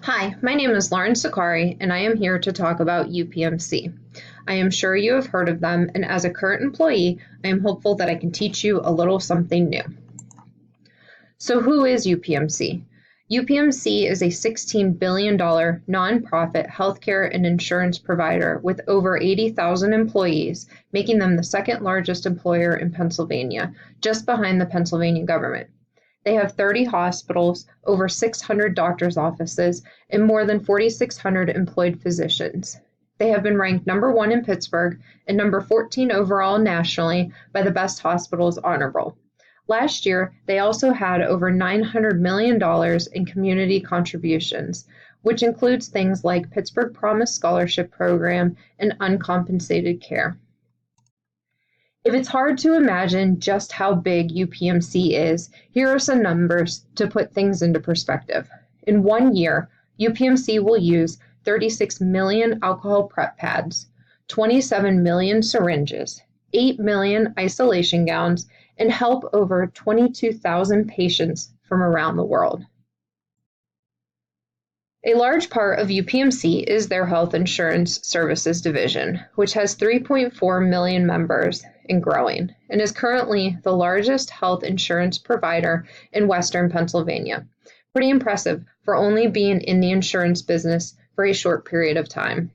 Hi, my name is Lauren Sakari, and I am here to talk about UPMC. I am sure you have heard of them, and as a current employee, I am hopeful that I can teach you a little something new. So who is UPMC? UPMC is a $16 billion nonprofit healthcare and insurance provider with over 80,000 employees, making them the second largest employer in Pennsylvania, just behind the Pennsylvania government. They have 30 hospitals, over 600 doctors' offices, and more than 4,600 employed physicians. They have been ranked number 1 in Pittsburgh and number 14 overall nationally by the Best Hospitals Honor Roll. Last year, they also had over $900 million in community contributions, which includes things like Pittsburgh Promise Scholarship Program and uncompensated care. If it's hard to imagine just how big UPMC is, here are some numbers to put things into perspective. In 1 year, UPMC will use 36 million alcohol prep pads, 27 million syringes, 8 million isolation gowns, and help over 22,000 patients from around the world. A large part of UPMC is their health insurance services division, which has 3.4 million members and growing, and is currently the largest health insurance provider in Western Pennsylvania. Pretty impressive for only being in the insurance business for a short period of time.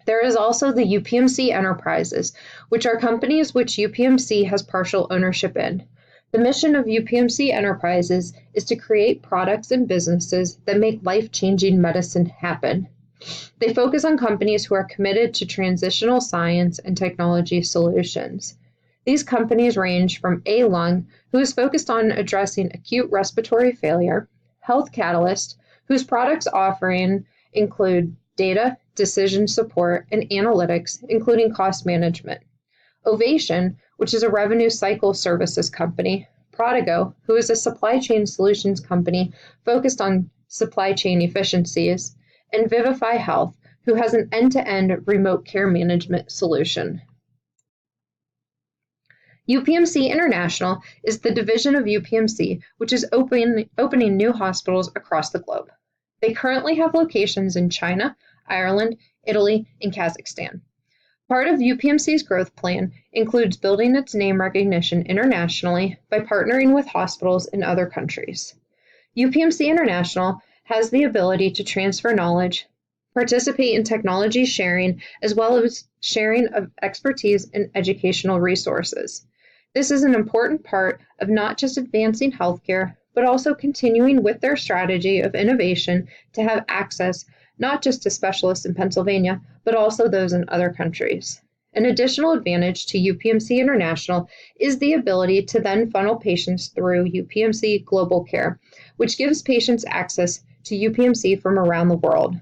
There is also the UPMC Enterprises, which are companies which UPMC has partial ownership in. The mission of UPMC Enterprises is to create products and businesses that make life-changing medicine happen. They focus on companies who are committed to transitional science and technology solutions. These companies range from A-Lung, who is focused on addressing acute respiratory failure, Health Catalyst, whose products offering include data, decision support, and analytics, including cost management. Ovation, which is a revenue cycle services company, Prodigo, who is a supply chain solutions company focused on supply chain efficiencies, and Vivify Health, who has an end-to-end remote care management solution. UPMC International is the division of UPMC which is opening new hospitals across the globe. They currently have locations in China, Ireland, Italy, and Kazakhstan. Part of UPMC's growth plan includes building its name recognition internationally by partnering with hospitals in other countries. UPMC International has the ability to transfer knowledge, participate in technology sharing, as well as sharing of expertise and educational resources. This is an important part of not just advancing healthcare, but also continuing with their strategy of innovation to have access not just to specialists in Pennsylvania, but also those in other countries. An additional advantage to UPMC International is the ability to then funnel patients through UPMC Global Care, which gives patients access to UPMC from around the world.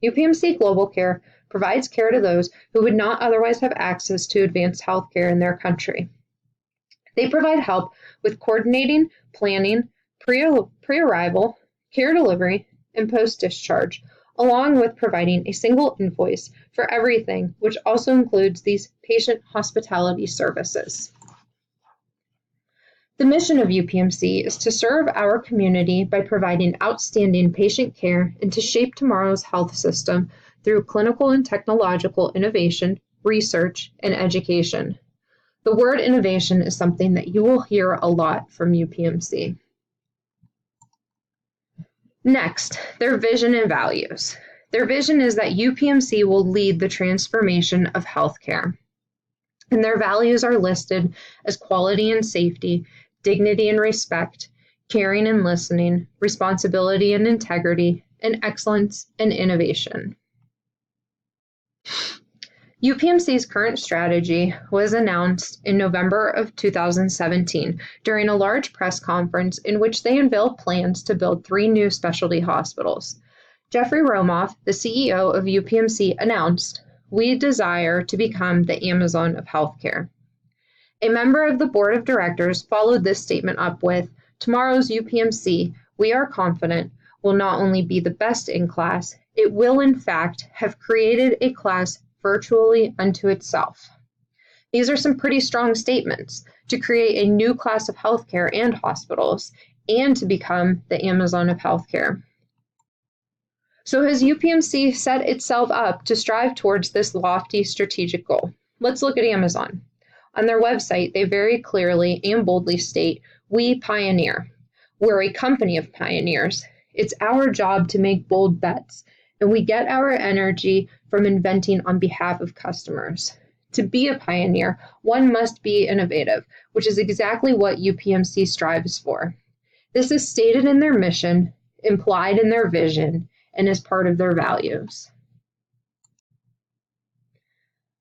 UPMC Global Care provides care to those who would not otherwise have access to advanced health care in their country. They provide help with coordinating, planning, pre-arrival, care delivery, and post-discharge, along with providing a single invoice for everything, which also includes these patient hospitality services. The mission of UPMC is to serve our community by providing outstanding patient care and to shape tomorrow's health system through clinical and technological innovation, research, and education. The word innovation is something that you will hear a lot from UPMC. Next, their vision and values. Their vision is that UPMC will lead the transformation of healthcare. And their values are listed as quality and safety, dignity and respect, caring and listening, responsibility and integrity, and excellence and innovation. UPMC's current strategy was announced in November of 2017 during a large press conference in which they unveiled plans to build 3 new specialty hospitals. Jeffrey Romoff, the CEO of UPMC, announced, "We desire to become the Amazon of healthcare." A member of the board of directors followed this statement up with, "Tomorrow's UPMC, we are confident, will not only be the best in class, it will in fact have created a class virtually unto itself." These are some pretty strong statements to create a new class of healthcare and hospitals, and to become the Amazon of healthcare. So has UPMC set itself up to strive towards this lofty strategic goal? Let's look at Amazon. On their website, they very clearly and boldly state, "We pioneer. We're a company of pioneers. It's our job to make bold bets, and we get our energy from inventing on behalf of customers." To be a pioneer, one must be innovative, which is exactly what UPMC strives for. This is stated in their mission, implied in their vision, and is part of their values.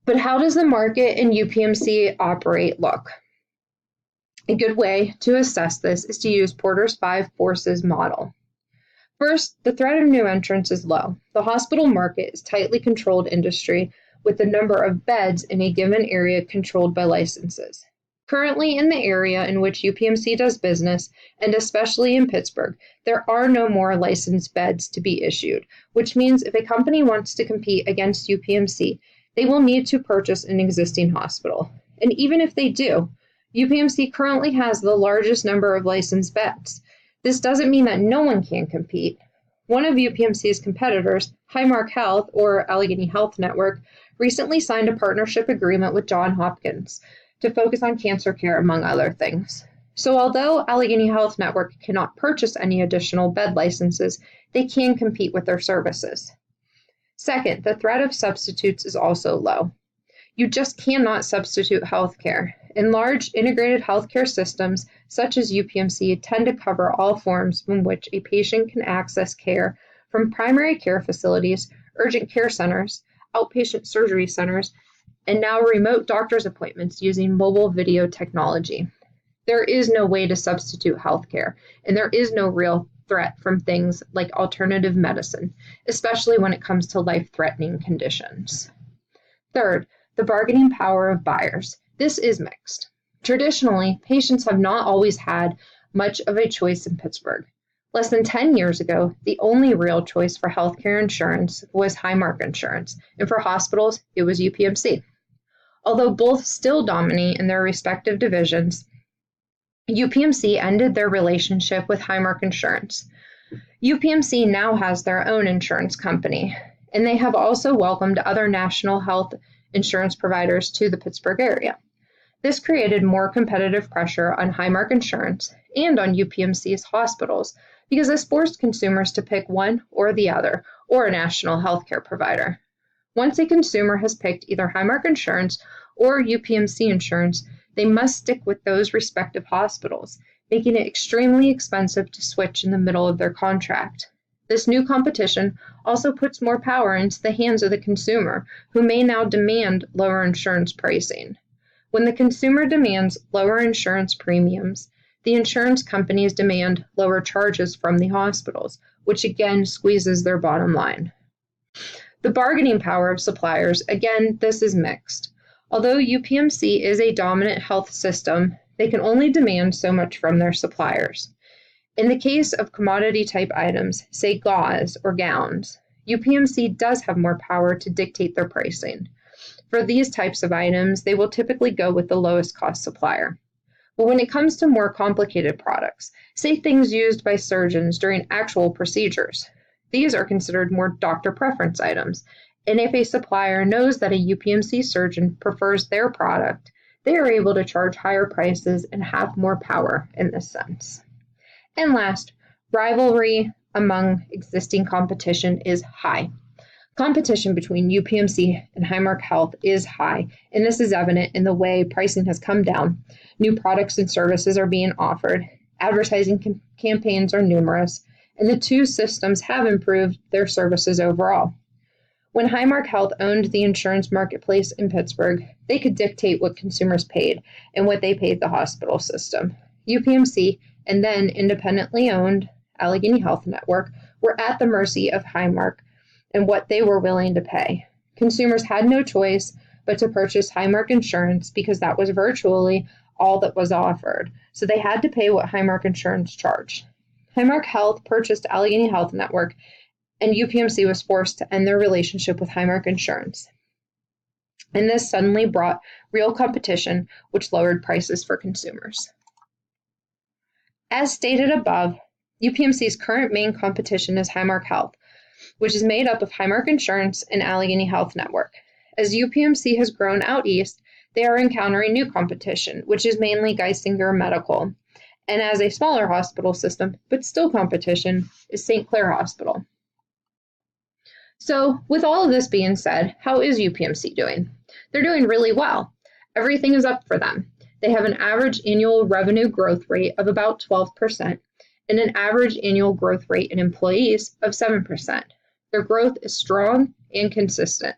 But how does the market and UPMC operate look? A good way to assess this is to use Porter's 5 forces model. First, the threat of new entrants is low. The hospital market is tightly controlled industry with the number of beds in a given area controlled by licenses. Currently, in the area in which UPMC does business, and especially in Pittsburgh, there are no more licensed beds to be issued, which means if a company wants to compete against UPMC, they will need to purchase an existing hospital. And even if they do, UPMC currently has the largest number of licensed beds. This doesn't mean that no one can compete. One of UPMC's competitors, Highmark Health or Allegheny Health Network, recently signed a partnership agreement with Johns Hopkins to focus on cancer care, among other things. So although Allegheny Health Network cannot purchase any additional bed licenses, they can compete with their services. Second, the threat of substitutes is also low. You just cannot substitute healthcare. And large integrated healthcare systems, such as UPMC, tend to cover all forms in which a patient can access care, from primary care facilities, urgent care centers, outpatient surgery centers, and now remote doctor's appointments using mobile video technology. There is no way to substitute healthcare, and there is no real threat from things like alternative medicine, especially when it comes to life-threatening conditions. Third, the bargaining power of buyers. This is mixed. Traditionally, patients have not always had much of a choice in Pittsburgh. Less than 10 years ago, the only real choice for healthcare insurance was Highmark Insurance, and for hospitals, it was UPMC. Although both still dominate in their respective divisions, UPMC ended their relationship with Highmark Insurance. UPMC now has their own insurance company, and they have also welcomed other national health insurance providers to the Pittsburgh area. This created more competitive pressure on Highmark Insurance and on UPMC's hospitals because this forced consumers to pick one or the other, or a national healthcare provider. Once a consumer has picked either Highmark Insurance or UPMC insurance, they must stick with those respective hospitals, making it extremely expensive to switch in the middle of their contract. This new competition also puts more power into the hands of the consumer, who may now demand lower insurance pricing. When the consumer demands lower insurance premiums, the insurance companies demand lower charges from the hospitals, which again squeezes their bottom line. The bargaining power of suppliers, again, this is mixed. Although UPMC is a dominant health system, they can only demand so much from their suppliers. In the case of commodity-type items, say gauze or gowns, UPMC does have more power to dictate their pricing. For these types of items, they will typically go with the lowest cost supplier. But when it comes to more complicated products, say things used by surgeons during actual procedures, these are considered more doctor preference items, and if a supplier knows that a UPMC surgeon prefers their product, they are able to charge higher prices and have more power in this sense. And last, rivalry among existing competition is high. Competition between UPMC and Highmark Health is high, and this is evident in the way pricing has come down. New products and services are being offered, advertising campaigns are numerous, and the two systems have improved their services overall. When Highmark Health owned the insurance marketplace in Pittsburgh, they could dictate what consumers paid and what they paid the hospital system. UPMC and then independently owned Allegheny Health Network were at the mercy of Highmark and what they were willing to pay. Consumers had no choice but to purchase Highmark Insurance because that was virtually all that was offered, so they had to pay what Highmark Insurance charged. Highmark Health purchased Allegheny Health Network, and UPMC was forced to end their relationship with Highmark Insurance. And this suddenly brought real competition, which lowered prices for consumers. As stated above, UPMC's current main competition is Highmark Health, which is made up of Highmark Insurance and Allegheny Health Network. As UPMC has grown out east, they are encountering new competition, which is mainly Geisinger Medical. And as a smaller hospital system, but still competition, is St. Clair Hospital. So, with all of this being said, how is UPMC doing? They're doing really well. Everything is up for them. They have an average annual revenue growth rate of about 12% and an average annual growth rate in employees of 7%. Their growth is strong and consistent.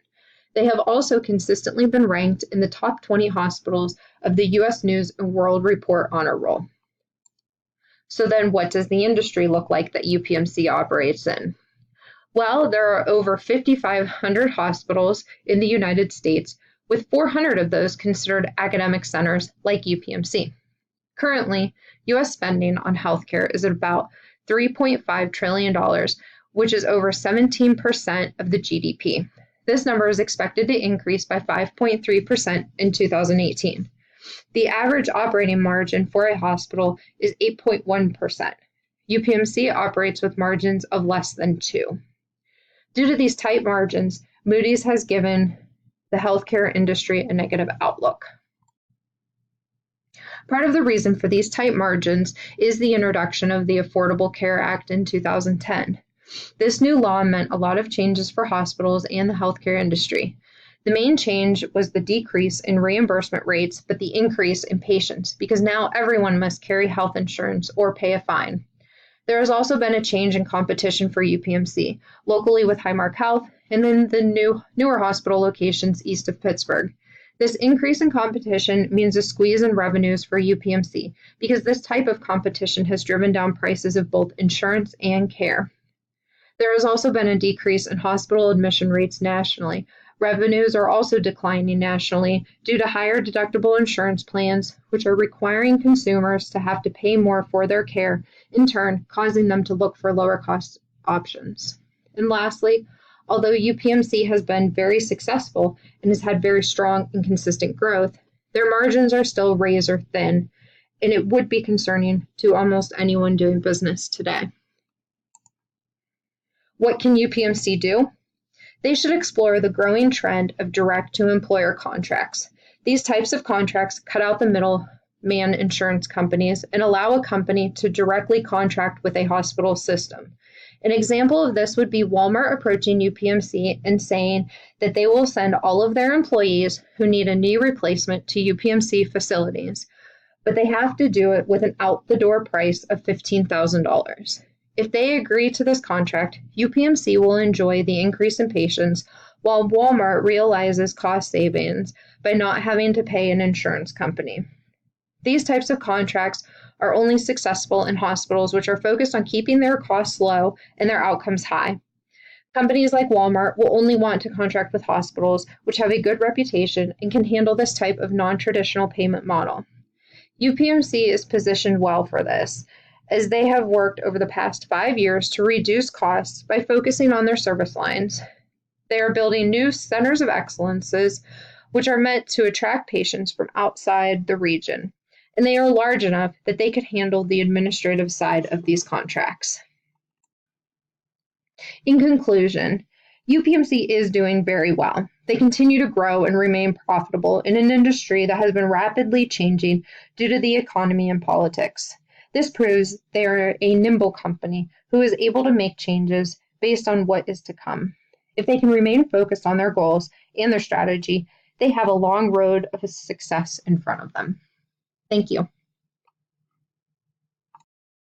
They have also consistently been ranked in the top 20 hospitals of the U.S. News & World Report Honor Roll. So then what does the industry look like that UPMC operates in? Well, there are over 5,500 hospitals in the United States, with 400 of those considered academic centers like UPMC. Currently, U.S. spending on healthcare is at about $3.5 trillion, which is over 17% of the GDP. This number is expected to increase by 5.3% in 2018. The average operating margin for a hospital is 8.1%. UPMC operates with margins of less than 2%. Due to these tight margins, Moody's has given the healthcare industry a negative outlook. Part of the reason for these tight margins is the introduction of the Affordable Care Act in 2010. This new law meant a lot of changes for hospitals and the healthcare industry. The main change was the decrease in reimbursement rates, but the increase in patients, because now everyone must carry health insurance or pay a fine. There has also been a change in competition for UPMC, locally with Highmark Health, and then the newer hospital locations east of Pittsburgh. This increase in competition means a squeeze in revenues for UPMC, because this type of competition has driven down prices of both insurance and care. There has also been a decrease in hospital admission rates nationally. Revenues are also declining nationally due to higher deductible insurance plans, which are requiring consumers to have to pay more for their care, in turn causing them to look for lower cost options. And lastly, although UPMC has been very successful and has had very strong and consistent growth, their margins are still razor thin, and it would be concerning to almost anyone doing business today. What can UPMC do? They should explore the growing trend of direct-to-employer contracts. These types of contracts cut out the middleman insurance companies and allow a company to directly contract with a hospital system. An example of this would be Walmart approaching UPMC and saying that they will send all of their employees who need a knee replacement to UPMC facilities, but they have to do it with an out-the-door price of $15,000. If they agree to this contract, UPMC will enjoy the increase in patients, while Walmart realizes cost savings by not having to pay an insurance company. These types of contracts are only successful in hospitals which are focused on keeping their costs low and their outcomes high. Companies like Walmart will only want to contract with hospitals which have a good reputation and can handle this type of non-traditional payment model. UPMC is positioned well for this, as they have worked over the past 5 years to reduce costs by focusing on their service lines. They are building new centers of excellences, which are meant to attract patients from outside the region, and they are large enough that they could handle the administrative side of these contracts. In conclusion, UPMC is doing very well. They continue to grow and remain profitable in an industry that has been rapidly changing due to the economy and politics. This proves they are a nimble company who is able to make changes based on what is to come. If they can remain focused on their goals and their strategy, they have a long road of success in front of them. Thank you.